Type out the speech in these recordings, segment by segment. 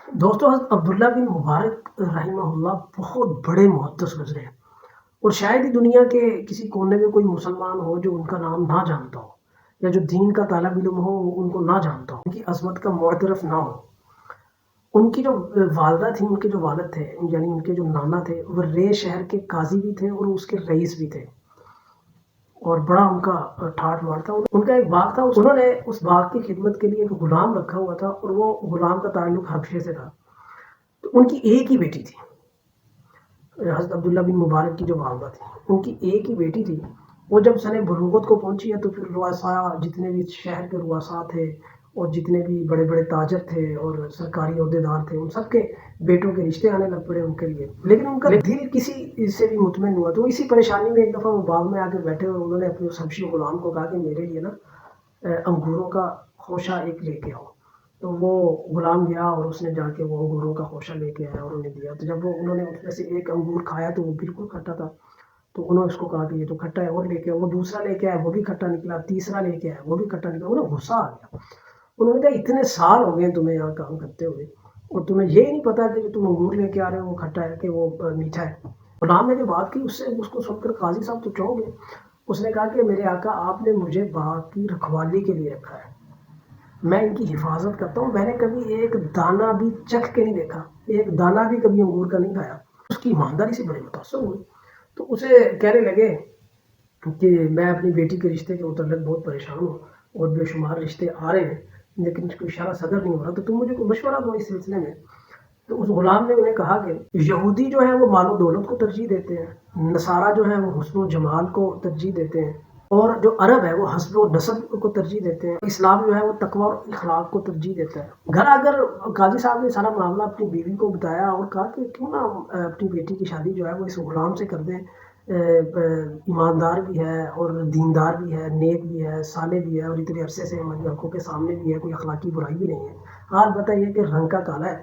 دوستو حضرت عبداللہ بن مبارک رحمہ اللہ بہت بڑے محدث گزرے ہیں، اور شاید ہی دنیا کے کسی کونے میں کوئی مسلمان ہو جو ان کا نام نہ جانتا ہو، یا جو دین کا طالب علم ہو وہ ان کو نہ جانتا ہو، ان کی عظمت کا معترف نہ ہو۔ ان کی جو والدہ تھی، ان کے جو والد تھے، یعنی ان کے جو نانا تھے، وہ رے شہر کے قاضی بھی تھے اور اس کے رئیس بھی تھے، اور بڑا ان کا ٹھاٹ مار تھا۔ ان کا ایک باغ تھا، انہوں نے اس باغ کی خدمت کے لیے ایک غلام رکھا ہوا تھا، اور وہ غلام کا تعلق حبشے سے تھا۔ تو ان کی ایک ہی بیٹی تھی، حضرت عبداللہ بن مبارک کی جو والدہ تھی، ان کی ایک ہی بیٹی تھی۔ وہ جب سن بلوغت کو پہنچی ہے تو پھر رؤساء، جتنے بھی شہر کے رؤساء تھے اور جتنے بھی بڑے بڑے تاجر تھے اور سرکاری عہدیدار تھے، ان سب کے بیٹوں کے رشتے آنے لگ پڑے ان کے لیے، لیکن ان کا دل کسی سے بھی مطمئن ہوا۔ تو اسی پریشانی میں ایک دفعہ وہ باغ میں آ کے بیٹھے اور انہوں نے اپنے اس حبشی غلام کو کہا کہ میرے لیے نا انگوروں کا خوشہ ایک لے کے آؤ۔ تو وہ غلام گیا اور اس نے جا کے وہ انگوروں کا خوشہ لے کے آیا اور انہیں دیا۔ تو جب انہوں نے اس میں سے ایک انگور کھایا تو وہ بالکل کھٹا تھا، تو انہوں نے اس کو کہا کہ یہ تو کھٹا ہے، اور لے کے وہ دوسرا لے کے آیا، وہ بھی کھٹا نکلا، تیسرا لے کے آیا، وہ بھی کھٹا نکلا۔ انہیں غصہ آ گیا، انہوں نے کہا اتنے سال ہو گئے تمہیں یہاں کام کرتے ہوئے اور تمہیں یہ نہیں پتا کہ جو تم انگور لے کے آ رہے ہو وہ کھٹا ہے کہ وہ میٹھا ہے۔ غلام نے جو بات کی اس کو سن کر قاضی صاحب تو چونک گئے۔ اس نے کہا کہ میرے آقا، آپ نے مجھے باغ کی رکھوالی کے لیے رکھا ہے، میں ان کی حفاظت کرتا ہوں، میں نے کبھی ایک دانہ بھی چکھ کے نہیں دیکھا، ایک دانہ بھی کبھی انگور کا نہیں کھایا۔ اس کی ایمانداری سے بڑے متاثر ہوئے، تو اسے کہنے لگے کہ میں اپنی بیٹی کے رشتے کے متعلق بہت پریشان ہوں اور بے شمار رشتے آ رہے ہیں لیکن کوئی اشارہ صدر نہیں ہو رہا، تو تم مجھے کوئی مشورہ دو اس سلسلے میں۔ تو اس غلام نے انہیں کہا کہ یہودی جو ہیں وہ مال و دولت کو ترجیح دیتے ہیں، نصارہ جو ہیں وہ حسن و جمال کو ترجیح دیتے ہیں، اور جو عرب ہے وہ حسب و نسب کو ترجیح دیتے ہیں، اسلام جو ہے وہ تقوی اور اخلاق کو ترجیح دیتا ہے۔ گھر اگر قاضی صاحب نے سارا معاملہ اپنی بیوی کو بتایا اور کہا کہ کیوں نہ اپنی بیٹی کی شادی جو ہے وہ اس غلام سے کر دیں، ایماندار بھی ہے اور دیندار بھی ہے، نیک بھی ہے، صالح بھی ہے، اور اتنے عرصے سے ہماری آنکھوں کے سامنے بھی ہے، کوئی اخلاقی برائی بھی نہیں ہے۔ حال بتائیے کہ رنگ کا کالا ہے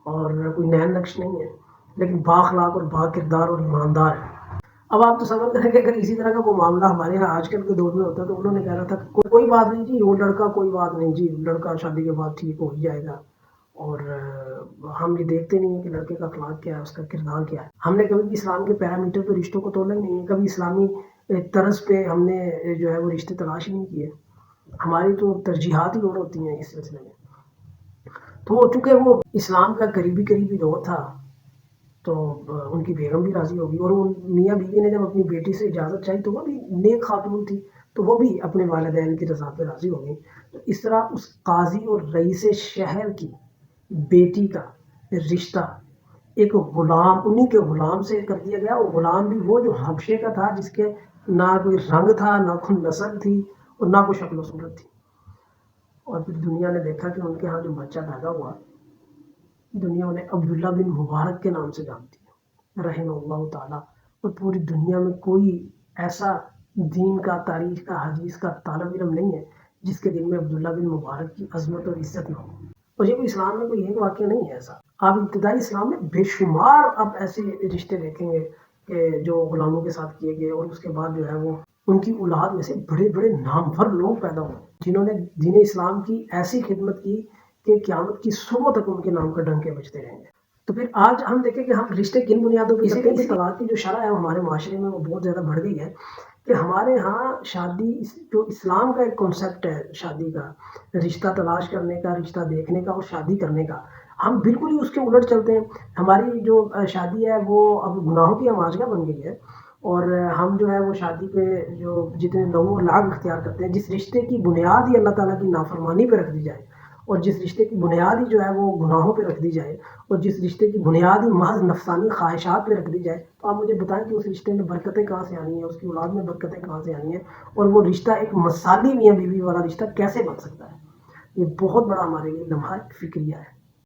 اور کوئی نین نقش نہیں ہے، لیکن بااخلاق اور با کردار اور ایماندار ہے۔ اب آپ تصور کریں کہ اگر اسی طرح کا کوئی معاملہ ہمارے یہاں آج کل کے دور میں ہوتا تو انہوں نے کہا رہا تھا کوئی بات نہیں جی، وہ لڑکا کوئی بات نہیں جی، لڑکا شادی کے بعد ٹھیک ہو ہی جائے گا، اور ہم یہ دیکھتے نہیں ہیں کہ لڑکے کا اخلاق کیا ہے، اس کا کردار کیا ہے۔ ہم نے کبھی بھی اسلام کے پیرامیٹر پہ رشتوں کو تولا ہی نہیں ہے، کبھی اسلامی طرز پہ ہم نے جو ہے وہ رشتے تلاش ہی نہیں کیے۔ ہماری تو ترجیحات ہی اور ہوتی ہیں اس سلسلے میں۔ تو چونکہ وہ اسلام کا قریبی دور تھا تو ان کی بیگم بھی راضی ہوگی، اور ان میاں بیوی نے جب اپنی بیٹی سے اجازت چاہی تو وہ بھی نیک خاتون تھی، تو وہ بھی اپنے والدین کی رضا پہ راضی ہو گئی۔ تو اس طرح اس قاضی اور رئیس شہر کی بیٹی کا رشتہ ایک غلام، انہی کے غلام سے کر دیا گیا، اور غلام بھی وہ جو حبشے کا تھا، جس کے نہ کوئی رنگ تھا، نہ کوئی نسل تھی، اور نہ کوئی شکل و صورت تھی۔ اور پھر دنیا نے دیکھا کہ ان کے ہاں جو بچہ پیدا ہوا، دنیا انہیں عبداللہ بن مبارک کے نام سے جانتی ہے رحمہ اللہ تعالیٰ، اور پوری دنیا میں کوئی ایسا دین کا، تاریخ کا، حدیث کا طالب علم نہیں ہے جس کے دل میں عبداللہ بن مبارک کی عظمت اور عزت نہ ہو۔ اور یہ کوئی اسلام میں کوئی ایک واقعہ نہیں ہے ایسا، آپ ابتدائی اسلام میں بے شمار آپ ایسے رشتے دیکھیں گے کہ جو غلاموں کے ساتھ کیے گئے، اور اس کے بعد جو ہے وہ ان کی اولاد میں سے بڑے بڑے نامور لوگ پیدا ہوئے جنہوں نے دین اسلام کی ایسی خدمت کی کہ قیامت کی صبح تک ان کے نام کا ڈنکے بجتے رہیں گے۔ تو پھر آج ہم دیکھیں کہ ہم رشتے کن بنیادوں پہ کرتے ہیں۔ اس طلاق کی جو شرح ہے ہمارے معاشرے میں وہ بہت زیادہ بڑھ گئی ہے کہ ہمارے ہاں شادی، جو اسلام کا ایک کنسیپٹ ہے شادی کا، رشتہ تلاش کرنے کا، رشتہ دیکھنے کا اور شادی کرنے کا، ہم بالکل ہی اس کے الٹ چلتے ہیں۔ ہماری جو شادی ہے وہ اب گناہوں کی ہمازگاہ بن گئی ہے، اور ہم جو ہے وہ شادی پہ جو جتنے لوگوں لاگ اختیار کرتے ہیں، جس رشتے کی بنیاد ہی اللہ تعالیٰ کی نافرمانی پہ رکھ دی جائے، اور جس رشتے کی بنیاد ہی جو ہے وہ گناہوں پہ رکھ دی جائے، اور جس رشتے کی بنیاد ہی محض نفسانی خواہشات پہ رکھ دی جائے، تو آپ مجھے بتائیں کہ اس رشتے میں برکتیں کہاں سے آنی ہیں، اس کی اولاد میں برکتیں کہاں سے آنی ہیں، اور وہ رشتہ ایک مثالی میاں بیوی والا رشتہ کیسے بن سکتا ہے؟ یہ بہت بڑا ہمارے لیے لمحہ فکریہ ہے۔